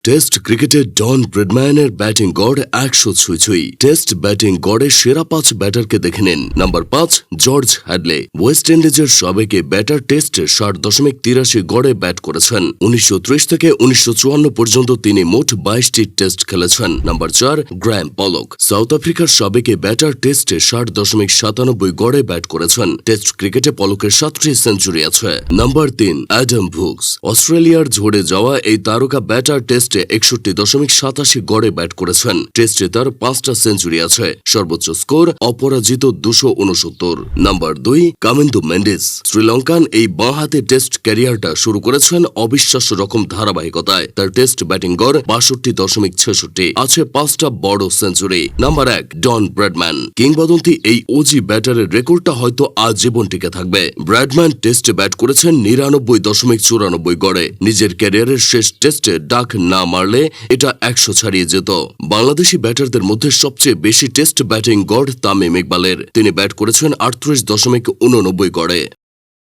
Test ক্রিকেটে ডন ব্রেডম্যানের batting গড় ১০০ ছুঁই। টেস্ট ব্যাটিং গড়ে সেরা ৫ ব্যাটারকে দেখে নিন। Number ৫ George Hadley. ওয়েস্ট ইন্ডিজের সাবেক ব্যাটার টেস্টে ৬০.৮৩ গড়ে ব্যাট করেছেন। ১৯৩০ থেকে ১৯৫৪ পর্যন্ত তিনি মোট ২২টি টেস্ট খেলেছেন। নাম্বার ৪ গ্র্যাম পলক। সাউথ আফ্রিকার সাবেক ব্যাটার টেস্টে ৬০.৯৭ গড়ে ব্যাট করেছেন। টেস্ট ক্রিকেটে পলকের ৭টি সেঞ্চুরি আছে। Number ৩ Adam Voges. অস্ট্রেলিয়ার ঝরে যাওয়া এই তারকা ব্যাটার টেস্টে ৬১.৮৭ গড়ে ব্যাট করেছেন। টেস্টে তার ৫টা সেঞ্চুরি আছে। সর্বোচ্চ স্কোর অপরাজিত ২৬৯। নাম্বার ২ কামিন্দু মেন্ডিস। শ্রীলঙ্কান এই বাঁহাতে টেস্ট ক্যারিয়ারটা শুরু করেছেন অবিশ্বাস্য রকম ধারাবাহিকতায়। তার টেস্ট ব্যাটিং গড় ৬২.৬৬ আছে ৫টা বড় সেঞ্চুরি। Number ১ Don Bradman. কিংবদন্তি এই ওজি ব্যাটারের রেকর্ডটা হয়তো আজীবন টিকে থাকবে। ব্র্যাডম্যান টেস্টে ব্যাট করেছেন ৯৯.৯৪ গড়ে। নিজের ক্যারিয়ারের শেষ টেস্টে ডাক না মারলে এটা ১০০ ছাড়িয়ে যেত। বাংলাদেশি ব্যাটারদের মধ্যে সবচেয়ে বেশি টেস্ট ব্যাটিং গড় তামিম ইকবালের। তিনি ব্যাট করেছেন ৩৮.৮৯ গড়ে।